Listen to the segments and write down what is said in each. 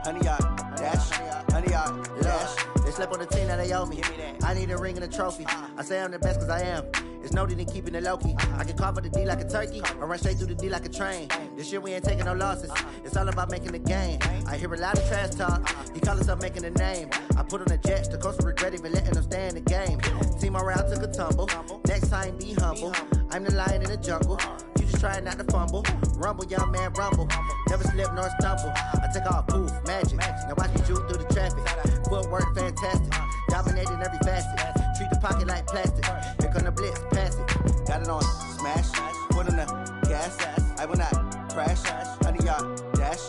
100 yard dash, 100 yard dash. They slept on the team, now they owe me. I need a ring and a trophy. I say I'm the best cause I am. It's no need in keeping it low-key. I can carve up the D like a turkey, or run straight through the D like a train. This year we ain't taking no losses. It's all about making the game. I hear a lot of trash talk. He call himself making a name. I put on the Jets. The coach will regret even letting them stay in the game. Team around took a tumble. Next time be humble. I'm the lion in the jungle. You just trying not to fumble. Rumble, young man, rumble. Never slip nor stumble. I take off, poof, magic. Now watch me shoot through the traffic. Footwork fantastic. Dominating every facet. Treat the pocket like plastic. Here come the blitz, pass it. Got it on smash. Put on the gas. I will not crash. 100 yard dash.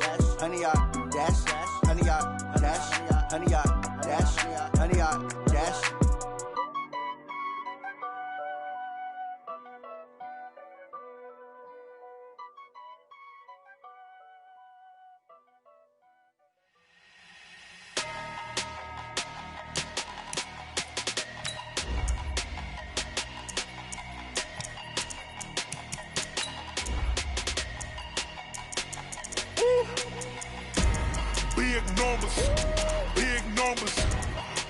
100 yard dash. 100 yard dash. 100 yard dash. 100 yard dash. Big numbers,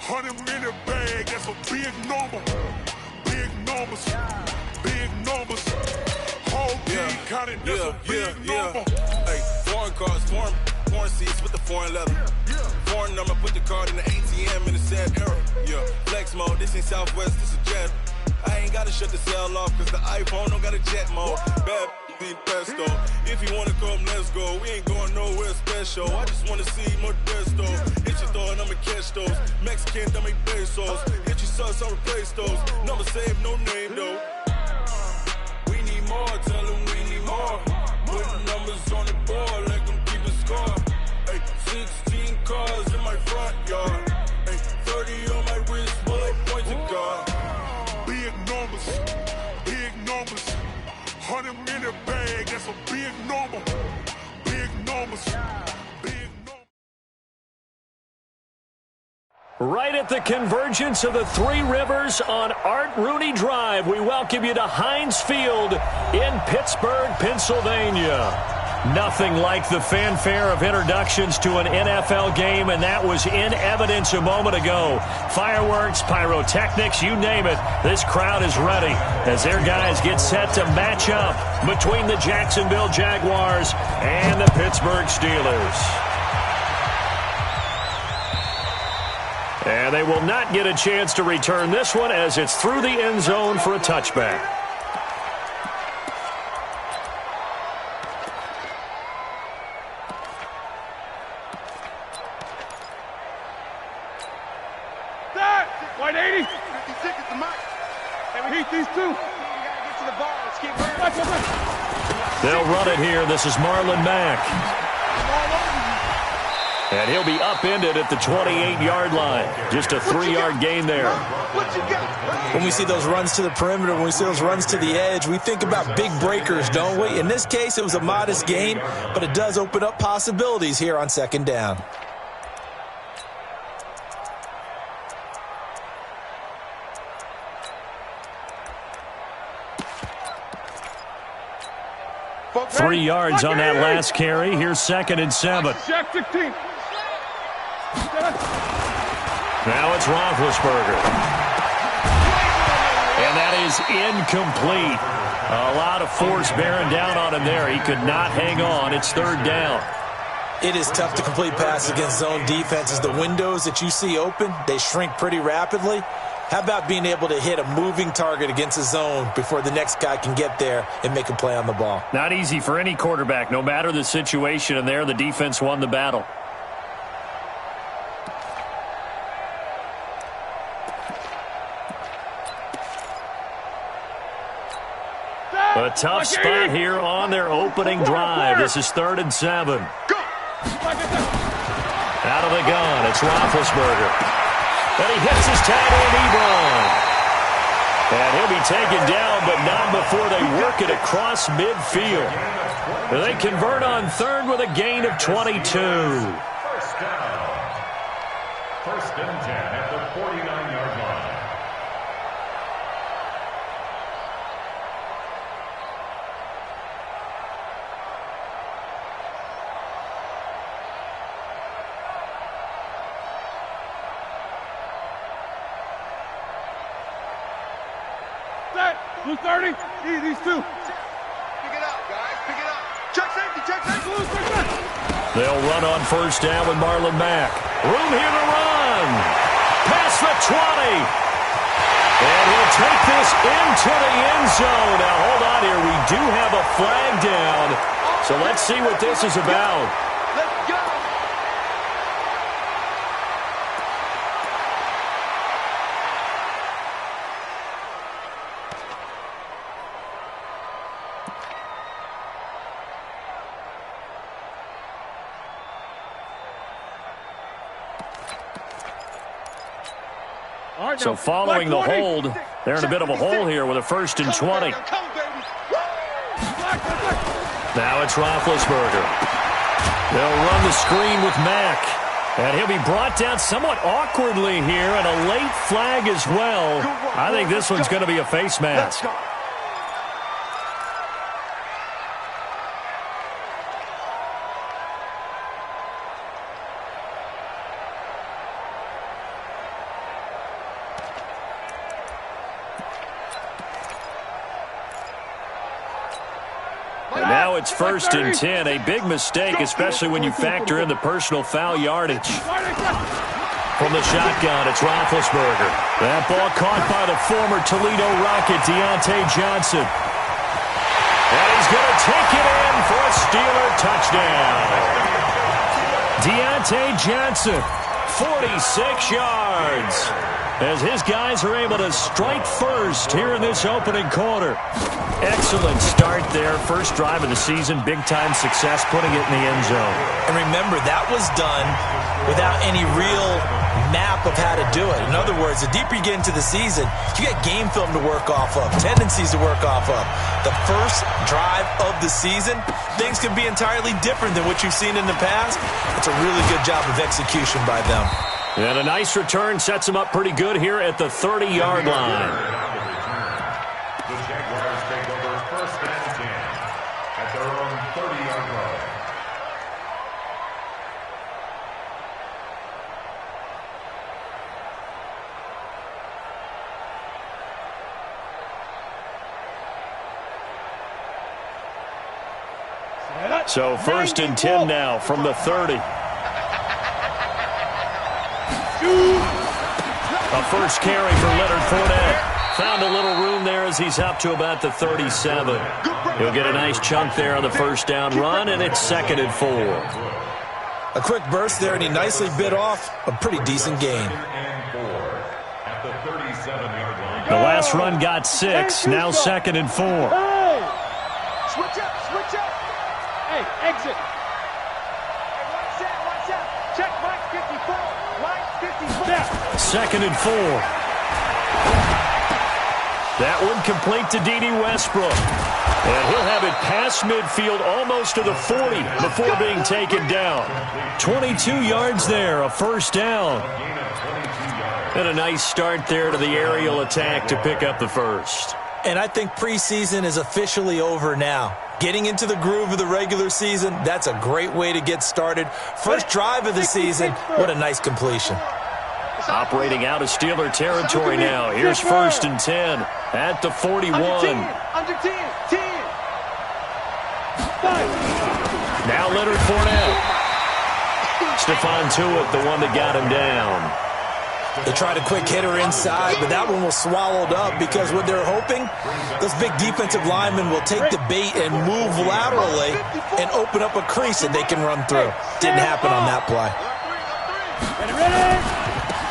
100 in a bag, that's a big number. Big numbers, whole team counting, that's a big number. Hey, foreign cars, foreign seats with the foreign leather. Foreign number, put the card in the ATM in the sad era. Yeah, flex mode, this ain't Southwest, this a jet. I ain't gotta shut the cell off, cause the iPhone don't got a jet mode. Bad need pesto. If you wanna come, let's go. We ain't going nowhere special. I just wanna see Modesto. Hit your throw and I'ma catch those. Mexican, I make pesos. Hit your sauce, I'll replace those. Number save, no name though. We need more, tell them we need more. Putting numbers on the board, let them keep a score. Hey, 16 cars in my front yard. Hey, 30 on my wrist, bullet points of God. Big numbers, 100 in a bag, that's a big number. Big numbers. Right at the convergence of the Three Rivers on Art Rooney Drive, we welcome you to Heinz Field in Pittsburgh, Pennsylvania. Nothing like the fanfare of introductions to an NFL game, and that was in evidence a moment ago. Fireworks, pyrotechnics, you name it. This crowd is ready as their guys get set to match up between the Jacksonville Jaguars and the Pittsburgh Steelers. And they will not get a chance to return this one as it's through the end zone for a touchback. They'll run it here. This is Marlon Mack. And he'll be upended at the 28-yard line. Just a 3-yard gain there. When we see those runs to the perimeter, when we see those runs to the edge, we think about big breakers, don't we? In this case, it was a modest gain, but it does open up possibilities here on second down. Three yards on that last carry. Here's 2nd and 7. Now it's Roethlisberger. And that is incomplete. A lot of force bearing down on him there. He could not hang on. It's 3rd down. It is tough to complete passes against zone defenses. The windows that you see open, they shrink pretty rapidly. How about being able to hit a moving target against a zone before the next guy can get there and make a play on the ball? Not easy for any quarterback, no matter the situation, and there the defense won the battle. A tough spot here on their opening drive. This is 3rd and 7. Out of the gun, it's Roethlisberger. And he hits his tight end, Ebron. And he'll be taken down, but not before they work it across midfield. They convert on 3rd with a gain of 22. First down. 1st and 10 at the 49-yard line. Blue 30. These two. Pick it up, guys. Pick it up. Check safety. Check safety. They'll run on first down with Marlon Mack. Room here to run. Past the 20. And he'll take this into the end zone. Now, hold on here. We do have a flag down. So let's see what this is about. Let's go. So following the hold, they're in a bit of a hole here with a 1st and 20. Now it's Roethlisberger. They'll run the screen with Mack. And he'll be brought down somewhat awkwardly here, and a late flag as well. I think this one's going to be a face mask. And now it's 1st and 10. A big mistake, especially when you factor in the personal foul yardage. From the shotgun, it's Roethlisberger. That ball caught by the former Toledo Rocket, Deontay Johnson. And he's going to take it in for a Steeler touchdown. Deontay Johnson, 46 yards. As his guys are able to strike first here in this opening quarter. Excellent start there. First drive of the season. Big-time success putting it in the end zone. And remember, that was done without any real map of how to do it. In other words, the deeper you get into the season, you get game film to work off of, tendencies to work off of. The first drive of the season, things can be entirely different than what you've seen in the past. It's a really good job of execution by them. And a nice return sets him up pretty good here at the 30-yard line. The Jaguars take over 1st and 10 at their own 30-yard line. So 1st and 10 now from the 30. A first carry for Leonard Fournette. Found a little room there as he's up to about the 37. He'll get a nice chunk there on the first down run, and it's 2nd and 4. A quick burst there, and he nicely bit off a pretty decent gain. At the 37-yard line. The last run got 6, now 2nd and 4. Hey! Switch up, switch up. Hey, exit. Watch out. Check Mike 54. Mike 54. 2nd and 4. That one complete to D.D. Westbrook. And he'll have it past midfield almost to the 40 before being taken down. 22 yards there, a first down. And a nice start there to the aerial attack to pick up the first. And I think preseason is officially over now. Getting into the groove of the regular season, that's a great way to get started. First drive of the season, what a nice completion. Operating out of Steeler territory now. Here's 1st and 10 at the 41. Under 10. Now Leonard Fournette. Stephon Tuitt, the one that got him down. They tried a quick hitter inside, but that one was swallowed up because what they're hoping, those big defensive linemen will take the bait and move laterally and open up a crease that they can run through. Didn't happen on that play.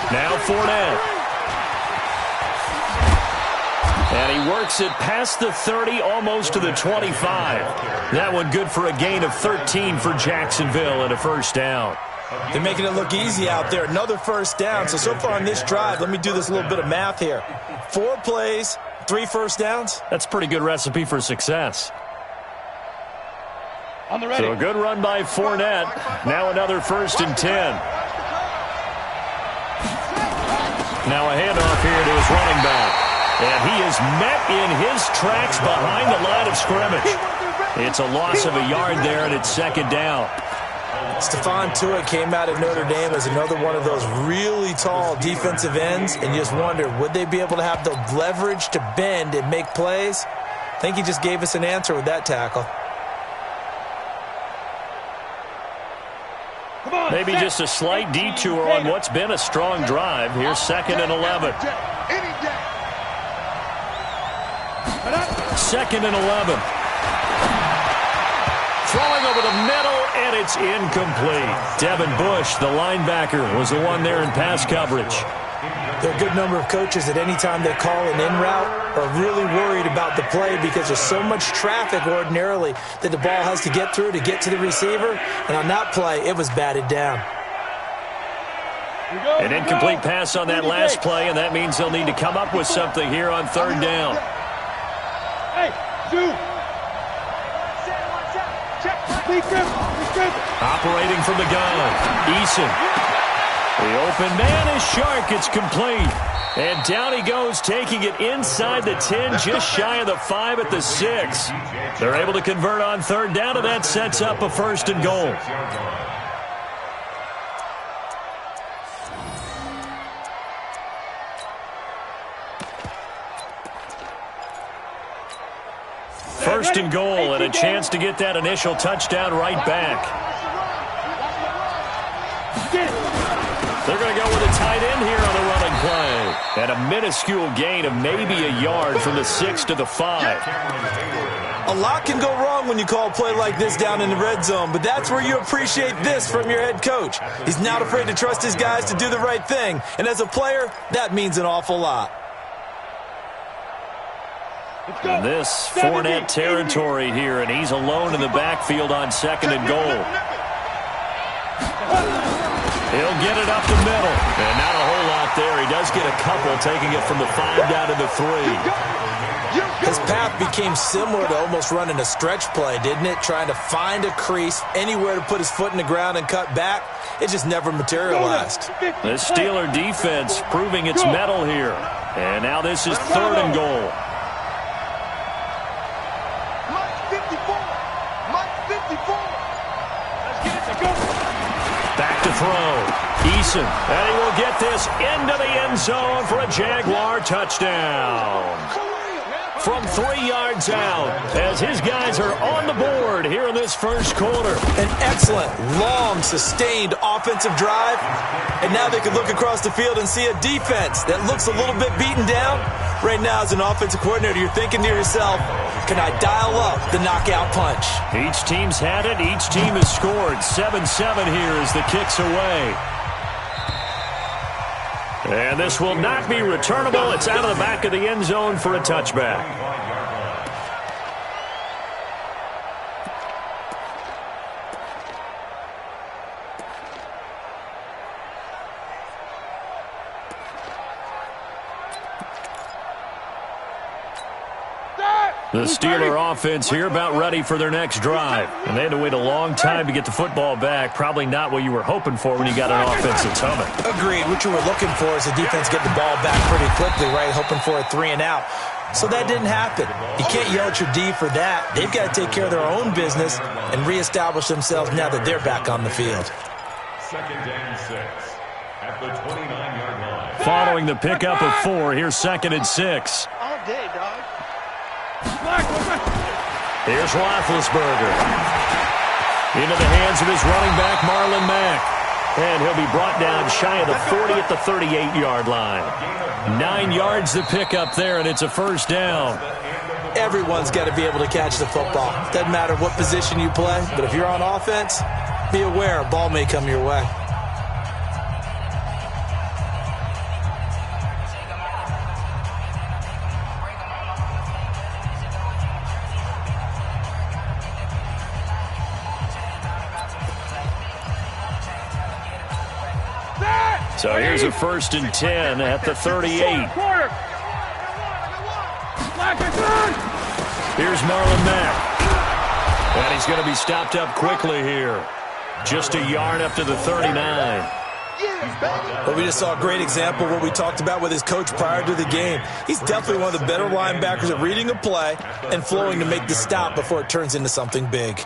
Now Fournette. And he works it past the 30, almost to the 25. That one good for a gain of 13 for Jacksonville and a first down. They're making it look easy out there. Another first down. So far on this drive, let me do this little bit of math here. 4 plays, 3 first downs. That's a pretty good recipe for success. On the ready. So a good run by Fournette. Now another 1st and 10. Now a handoff here to his running back. And he is met in his tracks behind the line of scrimmage. It's a loss of a yard there, and it's 2nd down. Stephon Tuitt came out of Notre Dame as another one of those really tall defensive ends, and you just wonder, would they be able to have the leverage to bend and make plays? I think he just gave us an answer with that tackle. Maybe just a slight detour on what's been a strong drive. Here's 2nd and 11. 2nd and 11. Throwing over the middle, and it's incomplete. Devin Bush, the linebacker, was the one there in pass coverage. There are a good number of coaches at any time they call an in route are really worried about the play because there's so much traffic ordinarily that the ball has to get through to get to the receiver. And on that play, it was batted down. An incomplete pass on that last play, and that means they'll need to come up with something here on 3rd down. Hey, shoot! Operating from the gun, Eason. The open man is Shark. It's complete. And down he goes, taking it inside the 10, just shy of the 5 at the 6. They're able to convert on 3rd down, and that sets up a 1st and goal. First and goal, and a chance to get that initial touchdown right back. They're going to go with a tight end here on the running play. And a minuscule gain of maybe a yard from the 6 to the 5. A lot can go wrong when you call a play like this down in the red zone, but that's where you appreciate this from your head coach. He's not afraid to trust his guys to do the right thing, and as a player, that means an awful lot. And this Fournette territory here, and he's alone in the backfield on 2nd and goal. He'll get it up the middle, and not a whole lot there. He does get a couple, taking it from the 5 down to the 3. His path became similar to almost running a stretch play, didn't it? Trying to find a crease, anywhere to put his foot in the ground and cut back. It just never materialized. The Steeler defense proving its mettle here. And now this is 3rd and goal. Back to throw. Eason. And he will get this into the end zone for a Jaguar touchdown. From 3 yards out, as his guys are on the board here in this first quarter. An excellent, long, sustained offensive drive. And now they can look across the field and see a defense that looks a little bit beaten down. Right now, as an offensive coordinator, you're thinking to yourself, can I dial up the knockout punch? Each team's had it. Each team has scored. 7-7 here as the kick's away. And this will not be returnable. It's out of the back of the end zone for a touchback. The Steeler offense here about ready for their next drive. And they had to wait a long time to get the football back. Probably not what you were hoping for when you got an offensive tunnel. Agreed. What you were looking for is the defense get the ball back pretty quickly, right? Hoping for a 3 and out. So that didn't happen. You can't yell at your D for that. They've got to take care of their own business and reestablish themselves now that they're back on the field. 2nd and 6 at the 29-yard line. Following the pickup of 4, here's 2nd and 6. All day, dog. Here's Roethlisberger. Into the hands of his running back, Marlon Mack. And he'll be brought down shy of the 40 at the 38-yard line. 9 yards to pick up there, and it's a 1st down. Everyone's got to be able to catch the football. Doesn't matter what position you play, but if you're on offense, be aware a ball may come your way. So here's a 1st and 10 at the 38. Here's Marlon Mack. And he's going to be stopped up quickly here. Just a yard up to the 39. Well, we just saw a great example of what we talked about with his coach prior to the game. He's definitely one of the better linebackers at reading a play and flowing to make the stop before it turns into something big.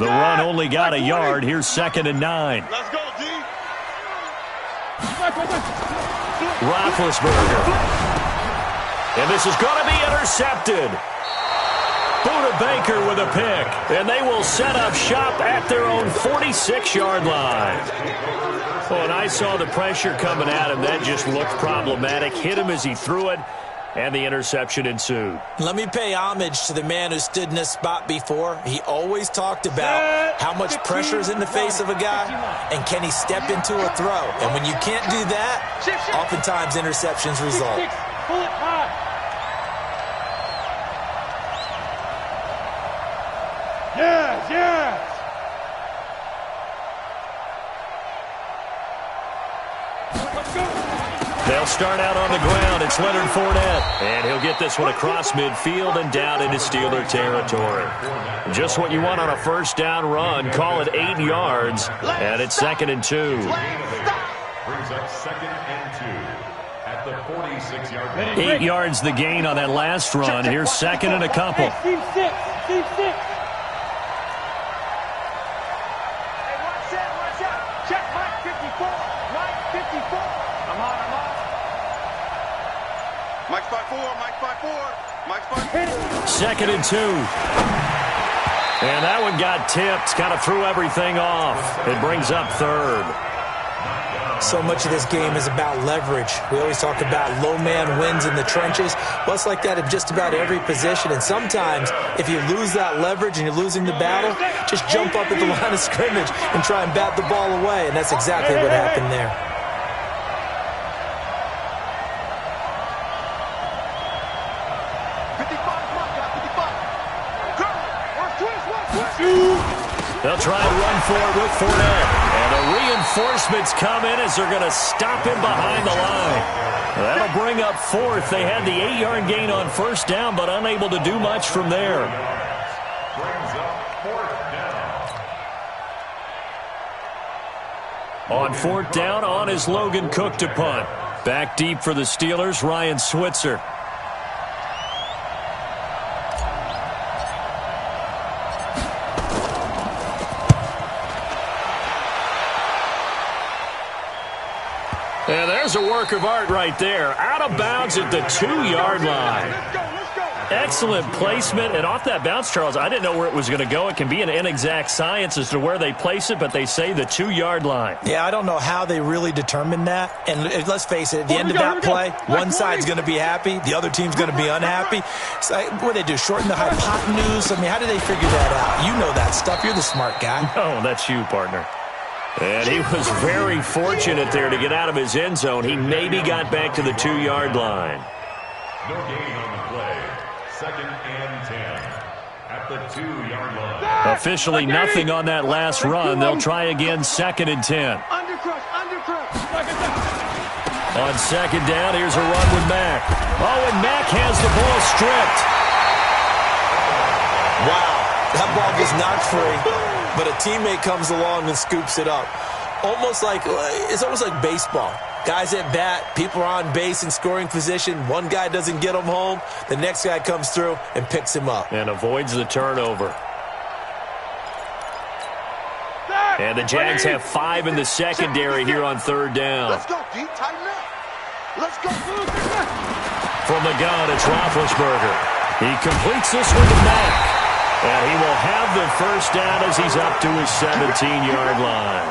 The run only got a yard. Here's 2nd and 9. Let's go, D. Roethlisberger. And this is going to be intercepted. Buda Baker with a pick. And they will set up shop at their own 46-yard line. Oh, and I saw the pressure coming at him. That just looked problematic. Hit him as he threw it. And the interception ensued. Let me pay homage to the man who stood in this spot before. He always talked about how much pressure is in the face of a guy, and can he step into a throw. And when you can't do that, oftentimes interceptions result. Pull it high. Yes, yes. Let's go. They'll start out on the ground. It's Leonard Fournette. And he'll get this one across midfield and down into Steeler territory. Just what you want on a first down run. Call it 8 yards. And it's 2nd and 2. Brings up 2nd and 2 at the 46-yard line. 8 yards the gain on that last run. Here's 2nd and a couple. Hey, team 6. Team 6. Watch out. Check Mike 54. Mike 54. I'm on. Mike's 5-4. Mike's 5-4. Mike's 5-4. 2nd and 2. And that one got tipped. Kind of threw everything off. It brings up 3rd. So much of this game is about leverage. We always talk about low man wins in the trenches. Well, it's like that in just about every position. And sometimes, if you lose that leverage and you're losing the battle, just jump up at the line of scrimmage and try and bat the ball away. And that's exactly what happened there. They'll try and run for it with Fournette. And the reinforcements come in as they're going to stop him behind the line. That'll bring up 4th. They had the 8-yard gain on first down, but unable to do much from there. Brings up 4th down. On 4th down, on is Logan Cook to punt. Back deep for the Steelers, Ryan Switzer. And there's a work of art right there. Out of bounds at the 2-yard line. Excellent placement. And off that bounce, Charles, I didn't know where it was going to go. It can be an inexact science as to where they place it, but they say the 2-yard line. Yeah, I don't know how they really determined that. And let's face it, at the end of that play, one side's going to be happy, the other team's going to be unhappy. So what do they do, shorten the hypotenuse? I mean, how do they figure that out? You know that stuff. You're the smart guy. Oh, that's you, partner. And he was very fortunate there to get out of his end zone. He maybe got back to the 2-yard line. No gain on the play. 2nd and 10 at the 2-yard line. Officially nothing on that last run. They'll try again 2nd and 10. Undercrush. On 2nd down, here's a run with Mack. Oh, and Mack has the ball stripped. Wow, that ball was knocked free. But a teammate comes along and scoops it up. It's almost like baseball. Guys at bat, people are on base in scoring position. One guy doesn't get him home. The next guy comes through and picks him up. And avoids the turnover. And the Jags have 5 in the secondary here on 3rd down. Let's go, D. Tighten up. Let's go. From the gun, it's Roethlisberger. He completes this one to Mack. And he will have the first down as he's up to his 17-yard line.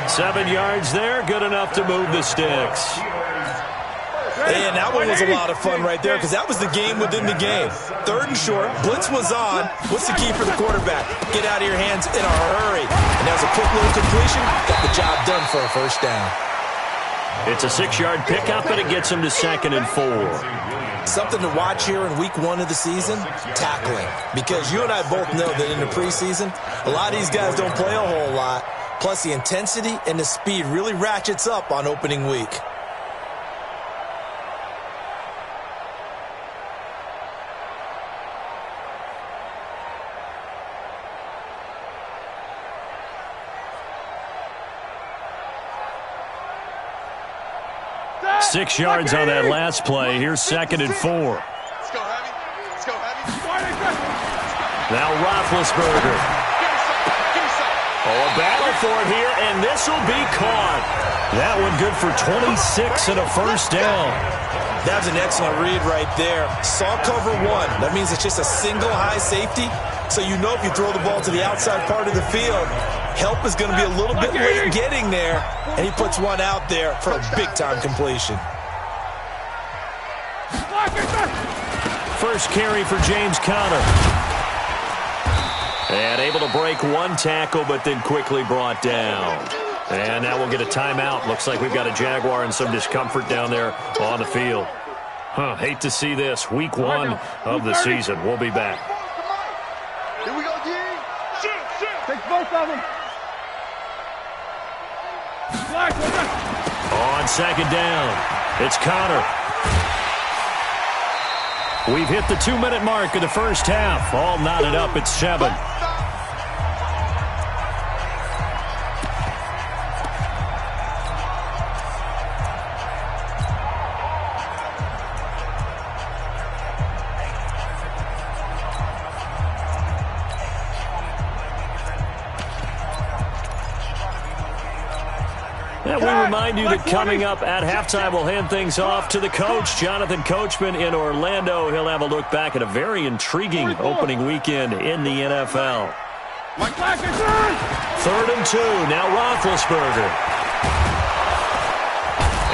7 yards there, good enough to move the sticks. And that one was a lot of fun right there because that was the game within the game. 3rd and short, blitz was on. What's the key for the quarterback? Get out of your hands in a hurry. And that was a quick little completion. Got the job done for a first down. It's a 6-yard pickup, and it gets him to 2nd and 4. Something to watch here in week 1 of the season, tackling. Because you and I both know that in the preseason, a lot of these guys don't play a whole lot. Plus, the intensity and the speed really ratchets up on opening week. Six yards on that last play. Here's 2nd and 4. Let's go, Heavy. Let's go, Heavy. Now Roethlisberger. Oh, a battle for it here, and this will be caught. That one good for 26 and a first down. That was an excellent read right there. Saw cover one. That means it's just a single high safety. So you know if you throw the ball to the outside part of the field, help is going to be a little bit late getting there. And he puts one out there for a big-time completion. First carry for James Conner. And able to break one tackle, but then quickly brought down. And now we'll get a timeout. Looks like we've got a Jaguar and some discomfort down there on the field. Hate to see this. Week 1 of the season. We'll be back. Here we go, G. Take both of them. On second down, it's Conner. We've hit the 2-minute mark of the first half. All knotted up at 7. And we remind you that coming up at halftime, we'll hand things off to the coach, Jonathan Coachman in Orlando. He'll have a look back at a very intriguing opening weekend in the NFL. 3rd and 2, now Roethlisberger.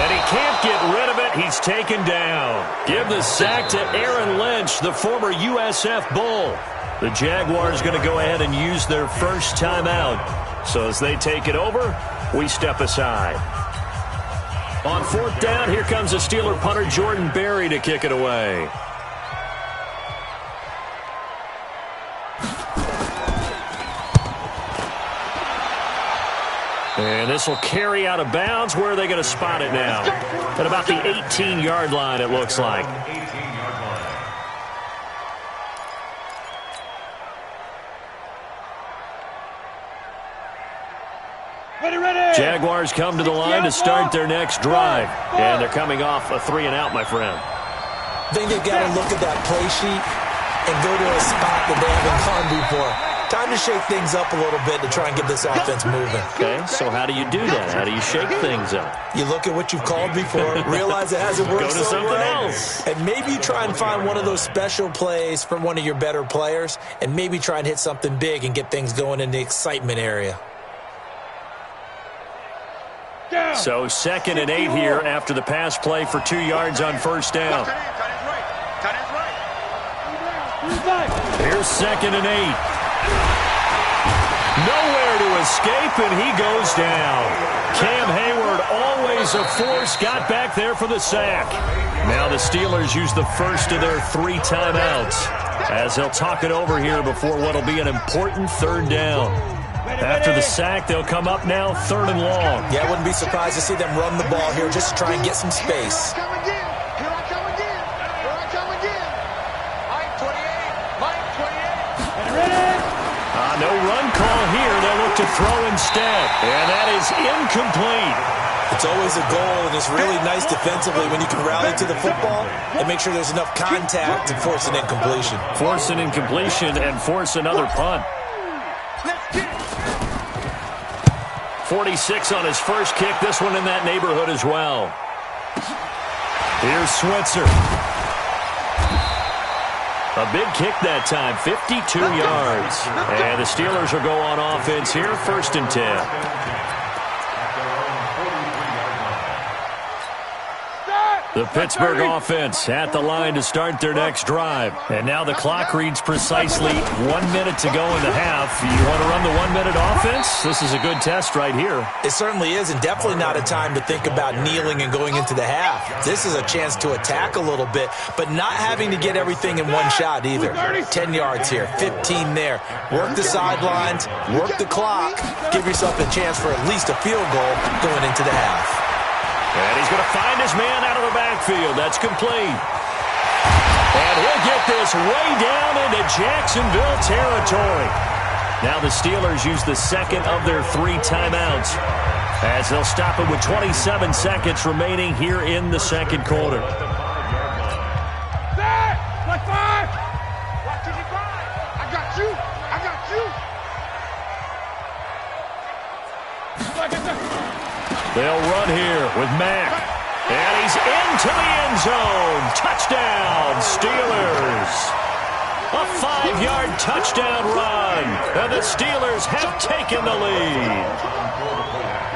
And he can't get rid of it. He's taken down. Give the sack to Aaron Lynch, the former USF Bull. The Jaguars going to go ahead and use their first timeout. So as they take it over, we step aside. On 4th down, here comes the Steeler punter Jordan Berry to kick it away. And this will carry out of bounds. Where are they going to spot it now? At about the 18-yard line, it looks like. Jaguars come to the line to start their next drive. And they're coming off a 3-and-out, my friend. I think they've got to look at that play sheet and go to a spot that they haven't gone before. Time to shake things up a little bit to try and get this offense moving. Okay, so how do you do that? How do you shake things up? You look at what you've called before, realize it hasn't worked Go to so something well, else. and maybe you try and find one of those special plays from one of your better players, and maybe try and hit something big and get things going in the excitement area. So 2nd and 8 here after the pass play for 2 yards on first down. Here's 2nd and 8. Nowhere to escape, and he goes down. Cam Hayward, always a force, got back there for the sack. Now the Steelers use the first of their 3 timeouts as they'll talk it over here before what will be an important 3rd down. After the sack, they'll come up now 3rd and long. Yeah, I wouldn't be surprised to see them run the ball here just to try and get some space. Here I come again. Mike 28. No run call here. They'll look to throw instead. And that is incomplete. It's always a goal, and it's really nice defensively when you can rally to the football and make sure there's enough contact to force an incompletion. Force an incompletion and force another punt. 46 on his first kick. This one in that neighborhood as well. Here's Switzer. A big kick that time, 52 yards. And the Steelers will go on offense here, 1st and 10. The Pittsburgh offense at the line to start their next drive. And now the clock reads precisely 1 minute to go in the half. You want to run the 1-minute offense? This is a good test right here. It certainly is, and definitely not a time to think about kneeling and going into the half. This is a chance to attack a little bit, but not having to get everything in one shot either. 10 yards here, 15 there. Work the sidelines, work the clock, give yourself a chance for at least a field goal going into the half. And he's going to find his man out of the backfield. That's complete. And he'll get this way down into Jacksonville territory. Now the Steelers use the 2nd of their 3 timeouts as they'll stop it with 27 seconds remaining here in the 2nd quarter. Like 5. I got you. They'll run here with Mack. And he's into the end zone. Touchdown, Steelers. A 5-yard touchdown run. And the Steelers have taken the lead.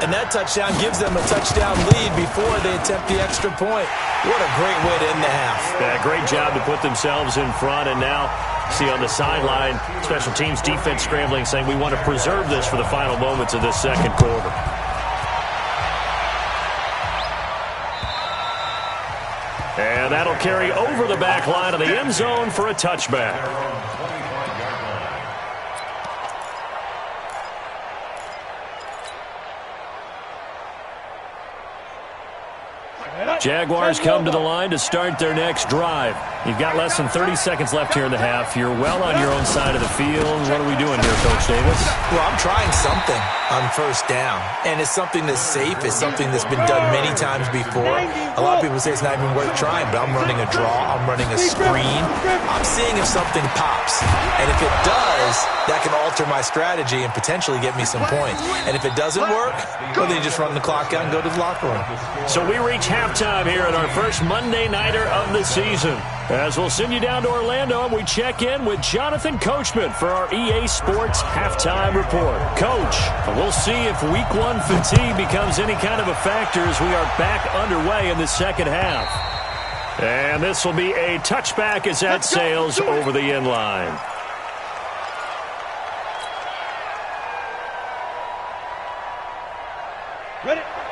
And that touchdown gives them a touchdown lead before they attempt the extra point. What a great way to end the half. Yeah, great job to put themselves in front. And now, see on the sideline, special teams defense scrambling, saying we want to preserve this for the final moments of this second quarter. And that'll carry over the back line of the end zone for a touchback. Jaguars come to the line to start their next drive. You've got less than 30 seconds left here in the half. You're well on your own side of the field. What are we doing here, Coach Davis? Well, I'm trying something on first down, and it's something that's safe. It's something that's been done many times before. A lot of people say it's not even worth trying, but I'm running a draw. I'm running a screen. I'm seeing if something pops, and if it does, that can alter my strategy and potentially get me some points. And if it doesn't work, well, then you just run the clock out and go to the locker room. So we reach halftime here at our first Monday Nighter of the season. As we'll send you down to Orlando, and we check in with Jonathan Coachman for our EA Sports Halftime Report. Coach, we'll see if Week 1 fatigue becomes any kind of a factor as we are back underway in the second half. And this will be a touchback as that sails over the end line.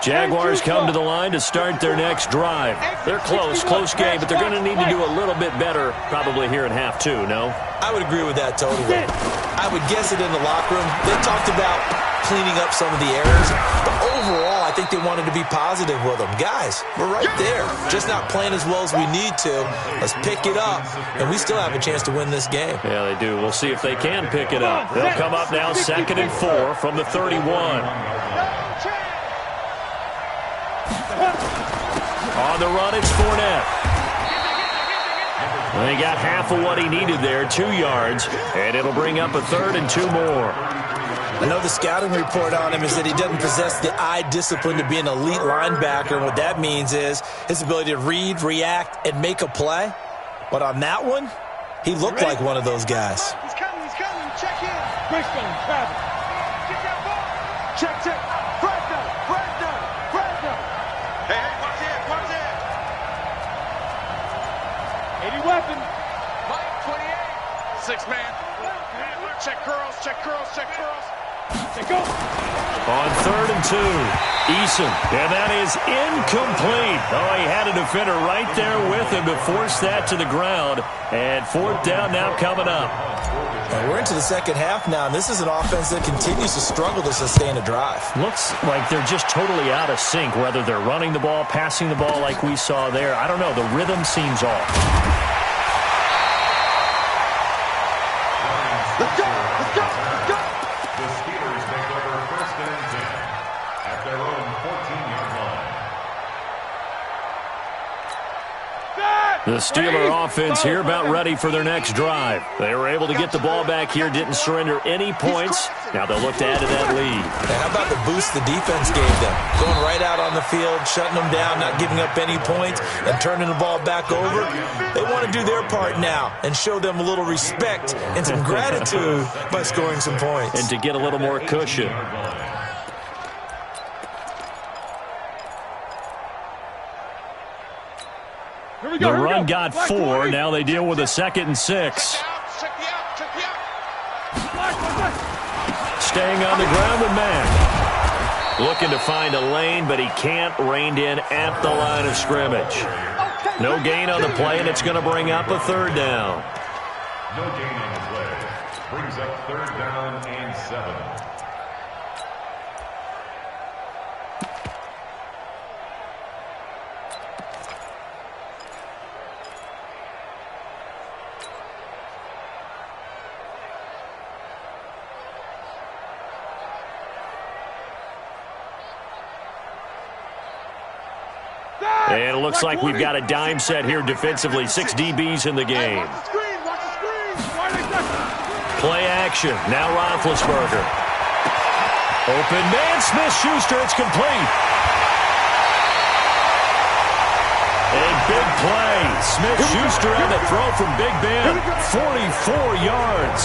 Jaguars come to the line to start their next drive. They're close game, but they're going to need to do a little bit better probably here in half two, no? I would agree with that totally. I would guess it in the locker room. They talked about cleaning up some of the errors, but overall I think they wanted to be positive with them. Guys, we're right there, just not playing as well as we need to. Let's pick it up, and we still have a chance to win this game. Yeah, they do. We'll see if they can pick it up. They'll come up now 2nd and 4 from the 31. On the run, it's Fournette. Well, he got half of what he needed there, 2 yards, and it'll bring up a 3rd and 2 more. I know the scouting report on him is that he doesn't possess the eye discipline to be an elite linebacker, and what that means is his ability to read, react, and make a play. But on that one, he looked like one of those guys. He's coming, check in. Brisbane, Travis. Get that ball. Check. Fresno. Hey, watch it. 80 weapon. Mike, 28. 6 man. Check curls. They go. On 3rd and 2, Eason, and that is incomplete. Oh, he had a defender right there with him to force that to the ground. And 4th down now coming up. And we're into the second half now, and this is an offense that continues to struggle to sustain a drive. Looks like they're just totally out of sync, whether they're running the ball, passing the ball like we saw there. I don't know. The rhythm seems off. Let's go. The Steelers take over 1st and 10 at their own 14-yard line. The Steeler offense here about ready for their next drive. They were able to get the ball back here, didn't surrender any points. Now they'll look to add to that lead. And how about the boost the defense gave them? Going right out on the field, shutting them down, not giving up any points, and turning the ball back over. They want to do their part now and show them a little respect and some gratitude by scoring some points. And to get a little more cushion. The run got 4. Now they deal with a 2nd and 6. Staying on the ground with Mack. Looking to find a lane, but he can't. Reined in at the line of scrimmage. No gain on the play, and it's going to bring up a 3rd down. No gain on the play. Brings up 3rd down and 7. And it looks like we've got a dime set here defensively. 6 DBs in the game. Play action. Now Roethlisberger. Open man, Smith-Schuster. It's complete. Smith-Schuster on the throw from Big Ben. 44 yards.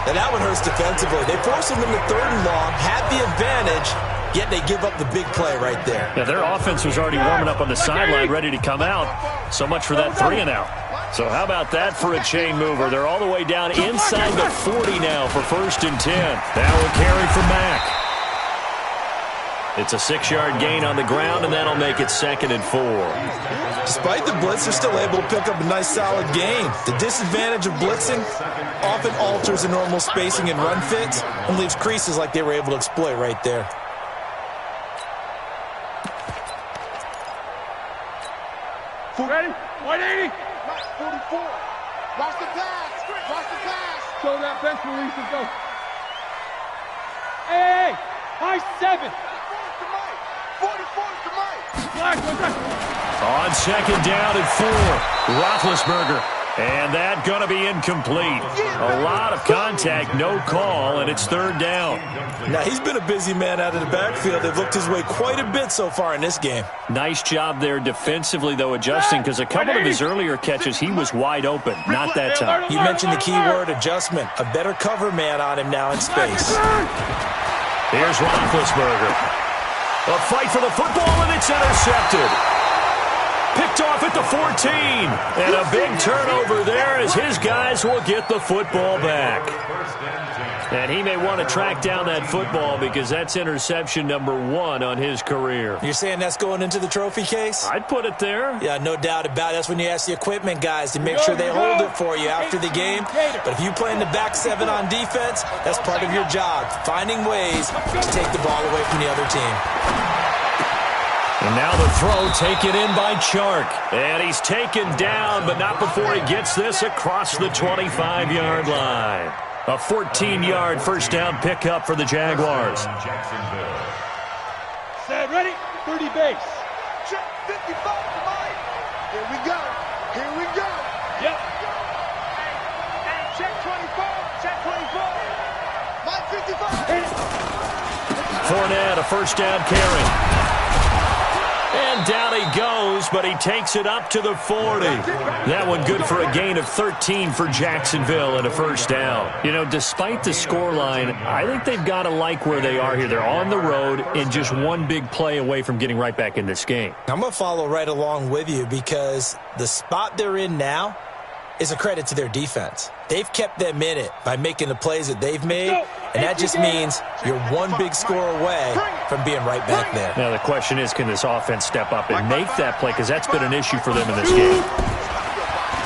And that one hurts defensively. They forced him into 3rd and long, had the advantage, yet they give up the big play right there. Yeah, their offense was already warming up on the sideline, ready to come out. So much for that 3 and out. So how about that for a chain mover? They're all the way down inside the 40 now for 1st and 10. That will carry for Mack. It's a 6-yard gain on the ground, and that'll make it 2nd and 4. Despite the blitz, they're still able to pick up a nice, solid gain. The disadvantage of blitzing often alters the normal spacing and run fits and leaves creases like they were able to exploit right there. Ready? 180. 44. Watch the pass. Watch the pass. Show that bench release and go. Hey, high 7. 44 to Mike. Black, what's that? On 2nd down and 4. Roethlisberger. And that going to be incomplete. A lot of contact, no call, and it's 3rd down. Now, he's been a busy man out of the backfield. They've looked his way quite a bit so far in this game. Nice job there defensively, though, adjusting, because a couple of his earlier catches, he was wide open. Not that time. You mentioned the key word, adjustment. A better cover man on him now in space. Here's Roethlisberger. A fight for the football, and it's intercepted. Picked off at the 14. And a big turnover there as his guys will get the football back. And he may want to track down that football because that's interception number 1 on his career. You're saying that's going into the trophy case? I'd put it there. Yeah, no doubt about it. That's when you ask the equipment guys to make sure they hold it for you after the game. But if you play in the back 7 on defense, that's part of your job, finding ways to take the ball away from the other team. And now the throw taken in by Chark. And he's taken down, but not before he gets this across the 25-yard line. A 14-yard 1st down pickup for the Jaguars. Set, ready? 30 base. Check 55 to Mike. Here we go. Here we go. Yep. And check 24. Check 24. Mike 55. Fournette, a 1st down carry. And down he goes, but he takes it up to the 40. That one good for a gain of 13 for Jacksonville and a 1st down. You know, despite the scoreline, I think they've got to like where they are here. They're on the road and just one big play away from getting right back in this game. I'm going to follow right along with you because the spot they're in now is a credit to their defense. They've kept them in it by making the plays that they've made, and that just means you're one big score away from being right back there. Now the question is, can this offense step up and make that play? Because that's been an issue for them in this game.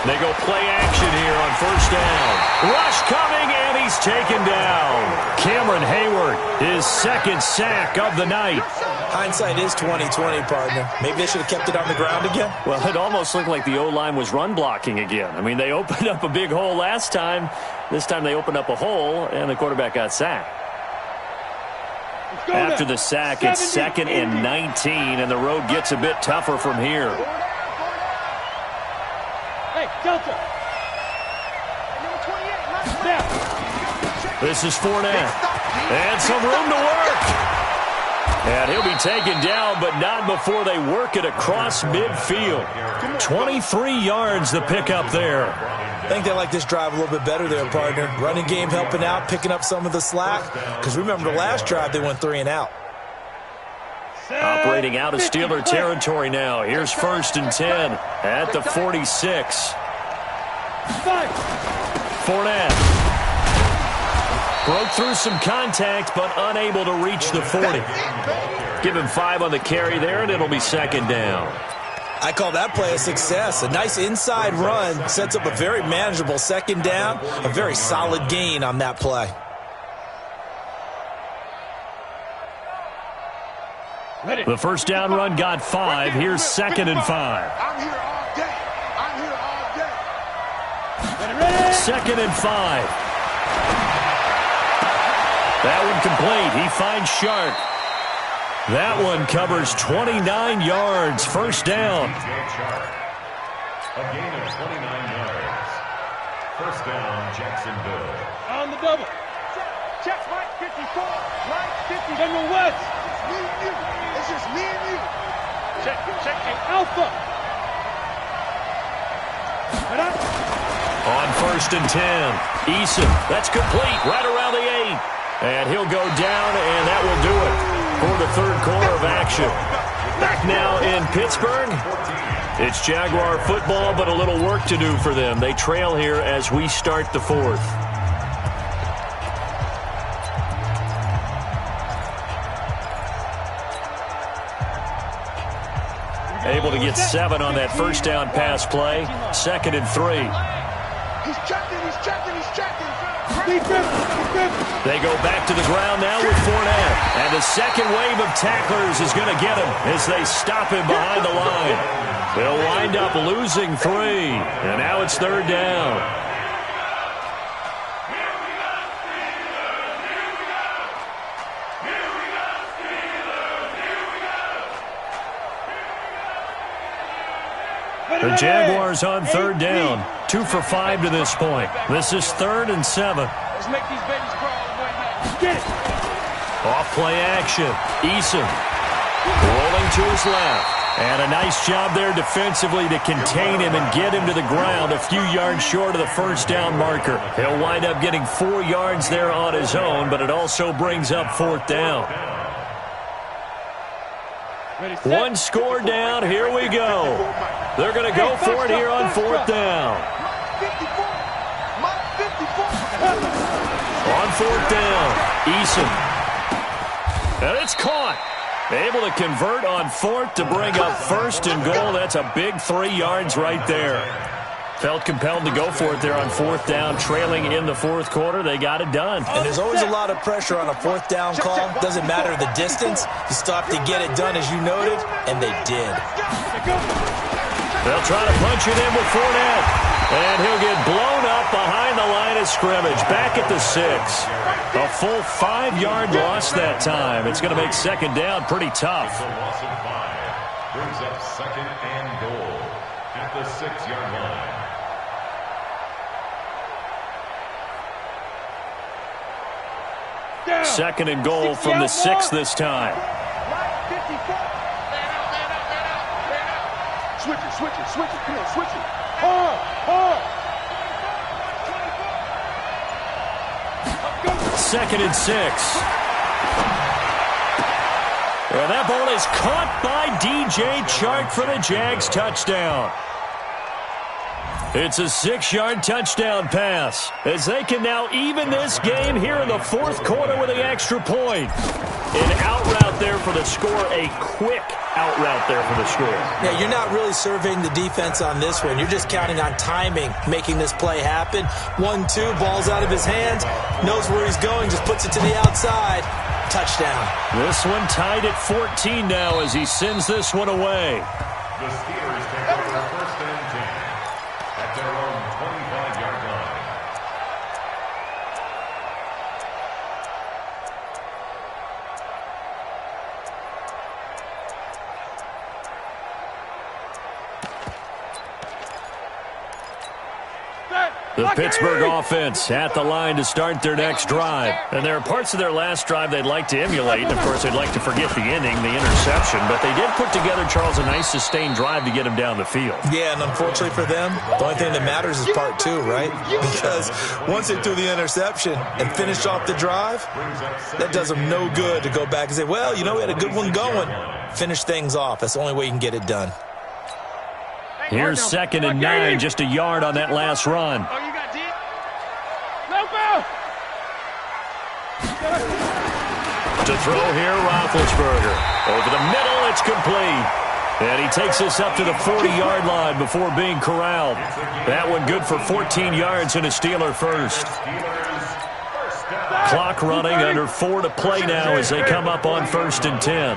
They go play action here on 1st down. Rush coming, and he's taken down. Cameron Hayward, his 2nd sack of the night. Hindsight is 20/20, partner. Maybe they should have kept it on the ground again. Well, it almost looked like the O-line was run blocking again. I mean, they opened up a big hole last time. This time they opened up a hole, and the quarterback got sacked. After the sack, it's 2nd and 19, and the road gets a bit tougher from here. Hey, Delta. This is Fournette. And some room to work. And he'll be taken down, but not before they work it across midfield. 23 yards the pickup there. I think they like this drive a little bit better there, partner. Running game helping out, picking up some of the slack. Because remember the last drive, they went 3 and out. Operating out of Steeler territory now. Here's 1st and 10 at the 46. Fournette. Broke through some contact, but unable to reach the 40. Give him 5 on the carry there, and it'll be 2nd down. I call that play a success. A nice inside run sets up a very manageable 2nd down. A very solid gain on that play. The 1st down run got 5. Here's 2nd and 5. I'm here all day. I'm here all day. 2nd and 5. That one complete. He finds Shark. That one covers 29 yards. 1st down. A gain of 29 yards. 1st down, Jacksonville. On the double. Check Mike 54. Mike 50. General West. It's me and you. It's just me and you. Check. Alpha. On 1st and 10, Eason, that's complete, right around the 8. And he'll go down, and that will do it for the third quarter of action. Back now in Pittsburgh. It's Jaguar football, but a little work to do for them. They trail here as we start the fourth. Able to get 7 on that first down pass play. 2nd and 3. He's checking. They go back to the ground now with Fournette. And the second wave of tacklers is going to get him as they stop him behind the line. They'll wind up losing 3. And now it's 3rd down. The Jaguars on 3rd down. 2 for 5 to this point. This is 3rd and 7. Let's make these babies crawl. Get it. Off play action. Eason rolling to his left. And a nice job there defensively to contain him and get him to the ground a few yards short of the first down marker. He'll wind up getting 4 yards there on his own, but it also brings up 4th down. One score down. Here we go. They're going to go for it here on 4th down. On 4th down, Eason. And it's caught. Able to convert on 4th to bring up 1st and goal. That's a big 3 yards right there. Felt compelled to go for it there on 4th down, trailing in the 4th quarter. They got it done. And there's always a lot of pressure on a 4th down call. Doesn't matter the distance. You still have to get it done, as you noted, and they did. They'll try to punch it in with Fournette. And he'll get blown up behind the line of scrimmage. Back at the 6. A full 5-yard loss that time. It's going to make 2nd down pretty tough. Loss of 5 brings up 2nd and goal at the 6-yard line. Down. 2nd and goal from the 6 this time. Switch it. Come on, switch it. Hard. 2nd and 6. And that ball is caught by DJ Chark for the Jags touchdown. It's a 6-yard touchdown pass as they can now even this game here in the 4th quarter with an extra point. An out route there for the score, a quick out route there for the score. Yeah, you're not really surveying the defense on this one. You're just counting on timing, making this play happen. 1-2, ball's out of his hands, knows where he's going, just puts it to the outside. Touchdown. This one tied at 14 now as he sends this one away. The Steelers take over 1st and 10 at their own 25-yard line. The Pittsburgh offense at the line to start their next drive. And there are parts of their last drive they'd like to emulate. And, of course, they'd like to forget the ending, the interception. But they did put together, Charles, a nice sustained drive to get him down the field. Yeah, and unfortunately for them, the only thing that matters is part 2, right? Because once they threw the interception and finished off the drive, that does them no good to go back and say, well, you know, we had a good one going. Finish things off. That's the only way you can get it done. Here's 2nd and 9, just a yard on that last run. Oh, you got deep? No go! To throw here, Roethlisberger. Over the middle, it's complete. And he takes us up to the 40-yard line before being corralled. That one good for 14 yards and a Steeler first. Clock running, under 4 to play now as they come up on 1st and 10.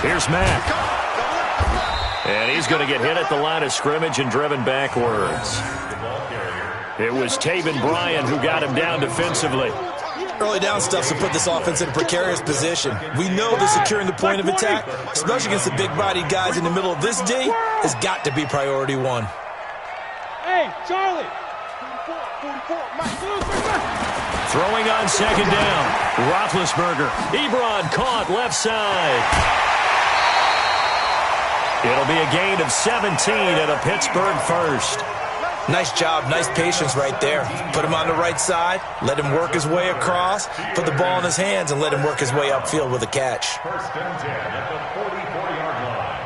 Here's Mack. And he's going to get hit at the line of scrimmage and driven backwards. It was Taven Bryan who got him down defensively. Early down stuff to put this offense in a precarious position. We know that securing the point of attack, especially against the big-bodied guys in the middle of this D, has got to be priority 1. Hey, Charlie! 44, Throwing on 2nd down. Roethlisberger. Ebron caught left side. It'll be a gain of 17 and a Pittsburgh first. Nice job, nice patience right there. Put him on the right side, let him work his way across, put the ball in his hands, and let him work his way upfield with a catch. First and 10 at the 44-yard line.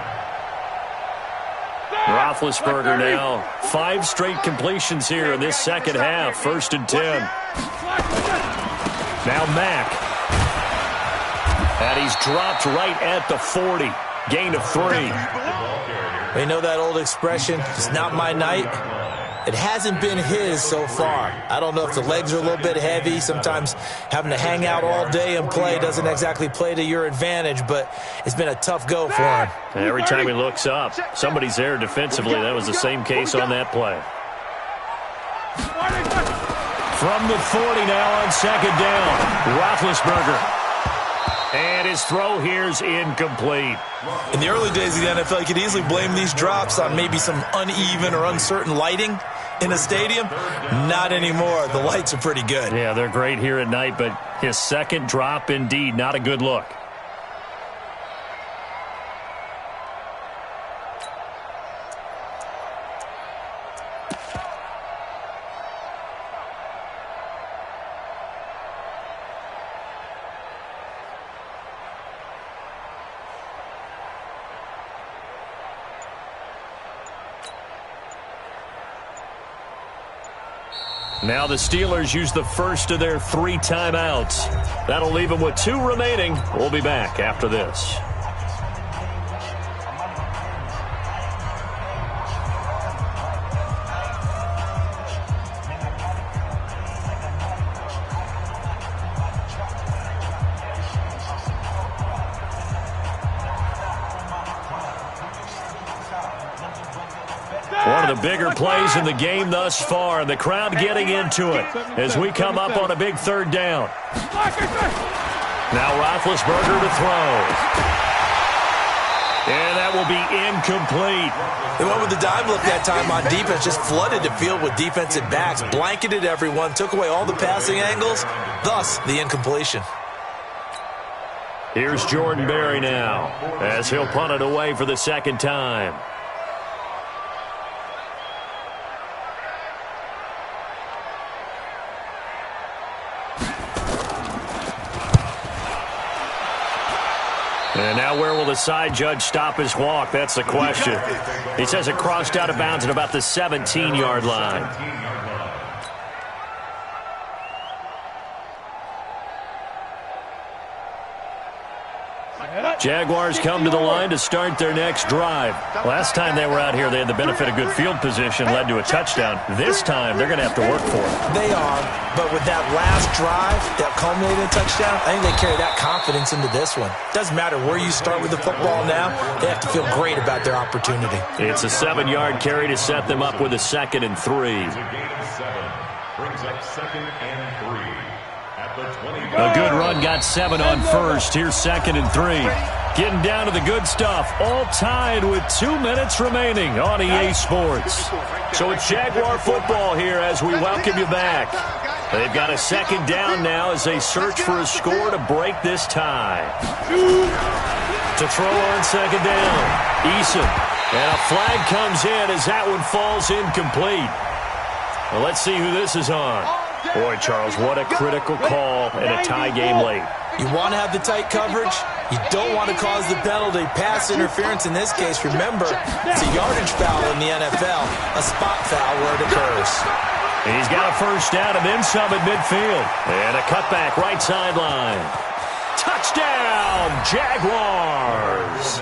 Roethlisberger now. 5 straight completions here in this second half. First and 10. Now Mack. And he's dropped right at the 40. Gain of 3. We know that old expression, it's not my night. It hasn't been his so far. I don't know if the legs are a little bit heavy. Sometimes having to hang out all day and play doesn't exactly play to your advantage, but it's been a tough go for him. And every time he looks up, somebody's there defensively. That was the same case on that play. From the 40 now on second down, Roethlisberger. And his throw here's incomplete. In the early days of the NFL, you could easily blame these drops on maybe some uneven or uncertain lighting in a stadium. Not anymore. The lights are pretty good. Yeah, they're great here at night, but his second drop, indeed, not a good look. Now the Steelers use the first of their 3 timeouts. That'll leave them with 2 remaining. We'll be back after this. One of the bigger plays in the game thus far, and the crowd getting into it as we come up on a big third down. Now Roethlisberger to throw. And that will be incomplete. They went with the dime look that time on defense, just flooded the field with defensive backs, blanketed everyone, took away all the passing angles, thus the incompletion. Here's Jordan Berry now as he'll punt it away for the second time. And now where will the side judge stop his walk? That's the question. He says it crossed out of bounds at about the 17-yard line. Jaguars come to the line to start their next drive. Last time they were out here, they had the benefit of good field position, led to a touchdown. This time, they're going to have to work for it. They are, but with that last drive that culminated in a touchdown, I think they carry that confidence into this one. Doesn't matter where you start with the football now, they have to feel great about their opportunity. It's a 7-yard carry to set them up with a 2nd and 3. Brings up 2nd and 3. A good run got 7 on first. Here's 2nd and 3. Getting down to the good stuff. All tied with 2 minutes remaining on EA Sports. So it's Jaguar football here as we welcome you back. They've got a 2nd down now as they search for a score to break this tie. To throw on 2nd down. Eason. And a flag comes in as that one falls incomplete. Well, let's see who this is on. Boy, Charles, what a critical call in a tie game late. You want to have the tight coverage. You don't want to cause the penalty. Pass interference in this case, remember, it's a yardage foul in the NFL, a spot foul where it occurs. And he's got a first down and then some at midfield. And a cutback right sideline. Touchdown, Jaguars!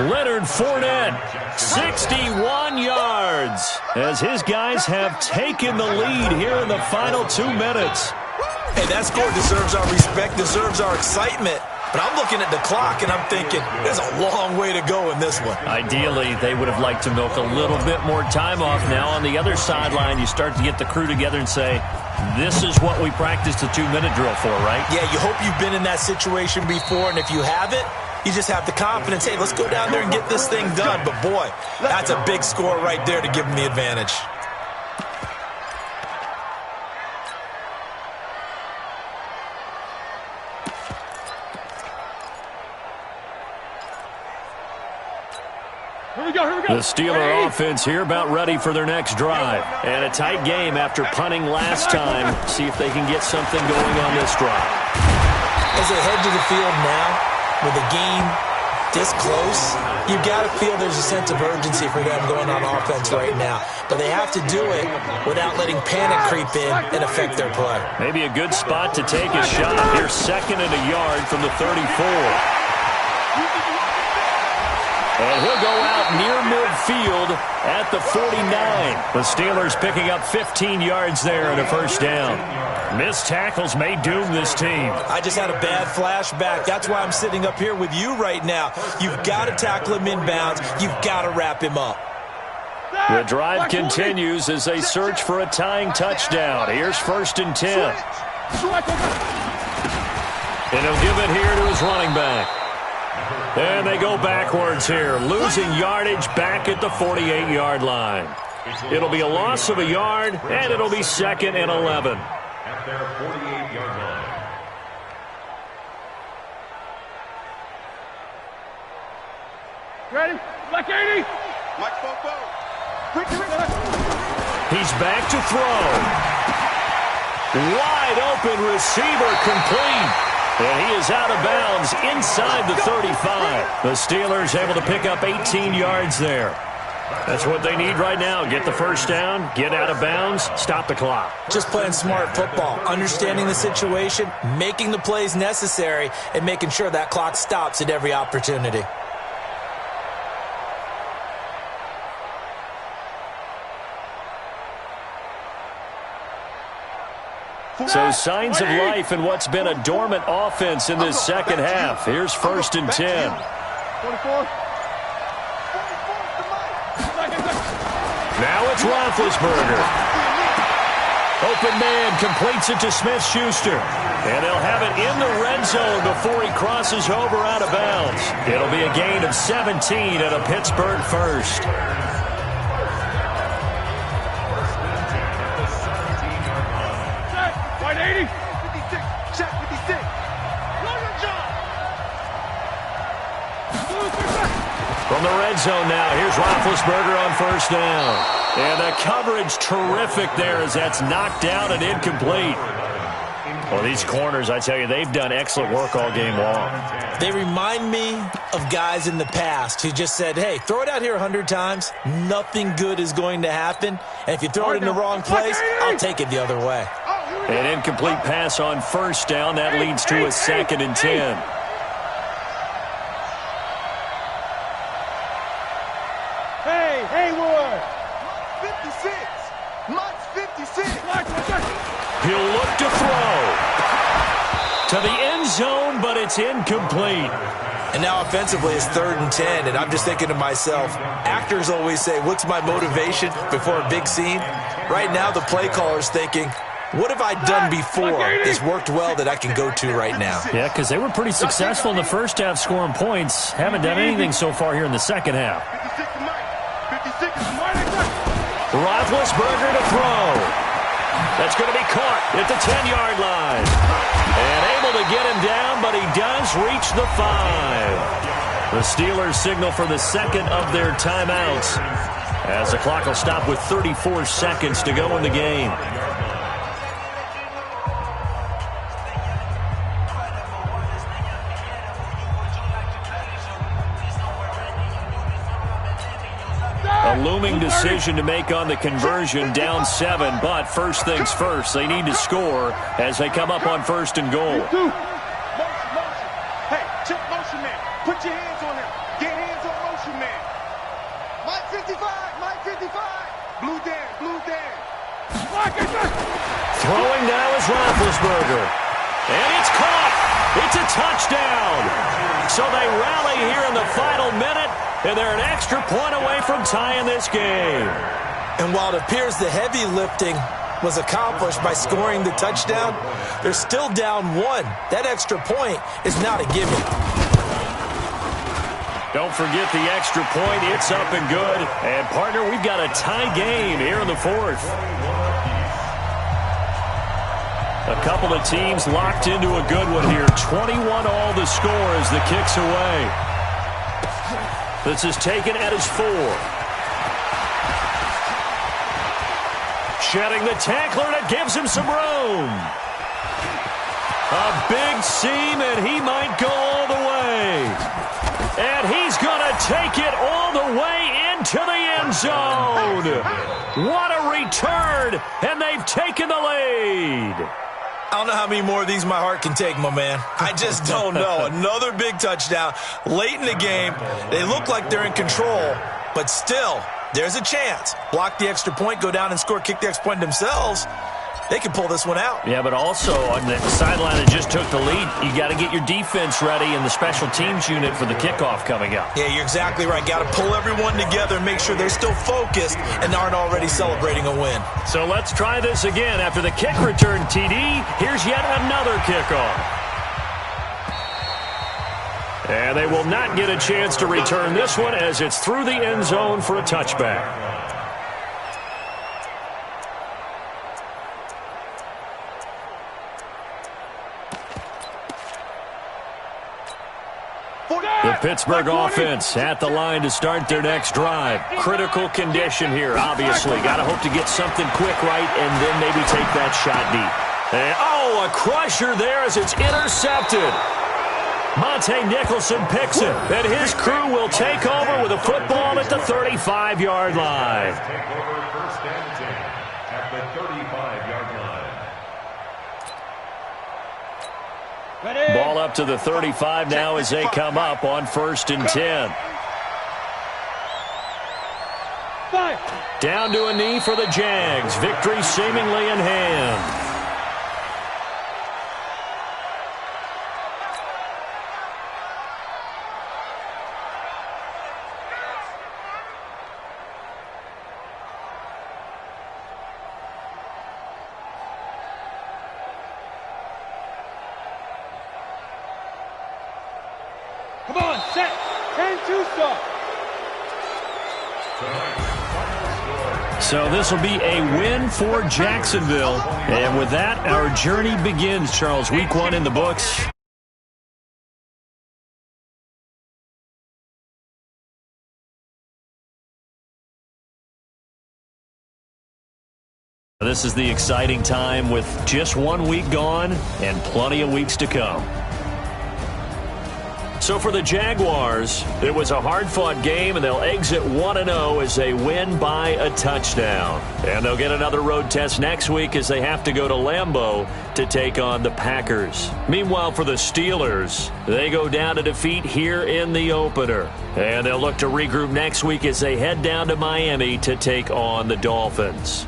Leonard Fournette, 61 yards, as his guys have taken the lead here in the final 2 minutes. Hey, that score deserves our respect, deserves our excitement. But I'm looking at the clock, and I'm thinking, there's a long way to go in this one. Ideally, they would have liked to milk a little bit more time off. Now, on the other sideline, you start to get the crew together and say, this is what we practiced the 2-minute drill for, right? Yeah, you hope you've been in that situation before, and if you haven't, you just have the confidence, hey, let's go down there and get this thing done. But, boy, that's a big score right there to give them the advantage. The Steeler offense here about ready for their next drive. And a tight game after punting last time. See if they can get something going on this drive. As they head to the field now, with the game this close, you've got to feel there's a sense of urgency for them going on offense right now. But they have to do it without letting panic creep in and affect their play. Maybe a good spot to take a shot. Here's 2nd and a yard from the 34. And he'll go out near midfield at the 49. The Steelers picking up 15 yards there and a first down. Missed tackles may doom this team. I just had a bad flashback. That's why I'm sitting up here with you right now. You've got to tackle him inbounds. You've got to wrap him up. The drive continues as they search for a tying touchdown. Here's 1st and 10. And he'll give it here to his running back. And they go backwards here, losing yardage back at the 48-yard line. It'll be a loss of a yard, and it'll be 2nd and 11. At their 48-yard line. Ready? Black 80. Mike Foco. He's back to throw. Wide open receiver complete. And he is out of bounds inside the 35. The Steelers able to pick up 18 yards there. That's what they need right now. Get the first down, get out of bounds, stop the clock. Just playing smart football, understanding the situation, making the plays necessary, and making sure that clock stops at every opportunity. So signs of life in what's been a dormant offense in this second half. Here's 1st and 10. 44. Now it's Roethlisberger. Open man completes it to Smith-Schuster. And they'll have it in the red zone before he crosses over out of bounds. It'll be a gain of 17 and a Pittsburgh first. White 80. 56. Check 56. From the red zone now, here's Roethlisberger on 1st down. And the coverage terrific there as that's knocked down and incomplete. Well, these corners, I tell you, they've done excellent work all game long. They remind me of guys in the past who just said, hey, throw it out here 100 times. Nothing good is going to happen. And if you throw it in the wrong place, I'll take it the other way. An incomplete pass on 1st down. That leads to a 2nd and 10. Hey, Haywood. 56. Mike's 56. He'll look to throw. To the end zone, but it's incomplete. And now offensively it's 3rd and 10, and I'm just thinking to myself, actors always say, what's my motivation before a big scene? Right now the play caller's thinking, what have I done before that's worked well that I can go to right now? Yeah, because they were pretty successful in the first half scoring points. Haven't done anything so far here in the second half. 56 to Mike. 56 to Mike. Roethlisberger to throw. That's going to be caught at the 10-yard line. And able to get him down, but he does reach the 5. The Steelers signal for the 2nd of their timeouts as the clock will stop with 34 seconds to go in the game. A looming decision to make on the conversion, down 7, but first things first, they need to score as they come up on 1st and goal. Motion. Hey, check motion man. Put your hands on him. Get hands on motion man. Mike 55. Mike 55. Blue Dan. Throwing now is Roethlisberger. And it's caught. It's a touchdown. So they rally here in the final minute, and they're an extra point away from tying this game. And while it appears the heavy lifting was accomplished by scoring the touchdown, they're still down 1. That extra point is not a gimme. Don't forget the extra point. It's up and good. And, partner, we've got a tie game here in the 4th. A couple of teams locked into a good one here. 21 all the score as the kick's away. This is taken at his 4. Shedding the tackler, and it gives him some room. A big seam, and he might go all the way. And he's going to take it all the way into the end zone. What a return, and they've taken the lead. I don't know how many more of these my heart can take, my man. I just don't know. Another big touchdown late in the game. They look like they're in control, but still, there's a chance. Block the extra point, go down and score, kick the extra point themselves. They can pull this one out. Yeah, but also on the sideline that just took the lead, you got to get your defense ready and the special teams unit for the kickoff coming up. Yeah, you're exactly right. Got to pull everyone together and make sure they're still focused and aren't already celebrating a win. So let's try this again. After the kick return, TD, here's yet another kickoff. And they will not get a chance to return this one as it's through the end zone for a touchback. The Pittsburgh offense at the line to start their next drive. Critical condition here, obviously. Got to hope to get something quick right and then maybe take that shot deep. And, a crusher there as it's intercepted. Monte Nicholson picks it, and his crew will take over with a football at the 35-yard line. Take over first and 10 at the 35-yard line. Ball up to the 35 now as they come up on 1st and 10. Down to a knee for the Jags. Victory seemingly in hand. Come on, set, and 2 stop. So this will be a win for Jacksonville. And with that, our journey begins, Charles. Week 1 in the books. This is the exciting time with just 1 week gone and plenty of weeks to come. So for the Jaguars, it was a hard-fought game, and they'll exit 1-0 as they win by a touchdown. And they'll get another road test next week as they have to go to Lambeau to take on the Packers. Meanwhile, for the Steelers, they go down to defeat here in the opener. And they'll look to regroup next week as they head down to Miami to take on the Dolphins.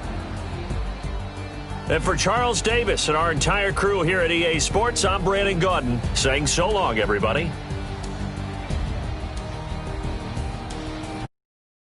And for Charles Davis and our entire crew here at EA Sports, I'm Brandon Gaudin saying so long, everybody.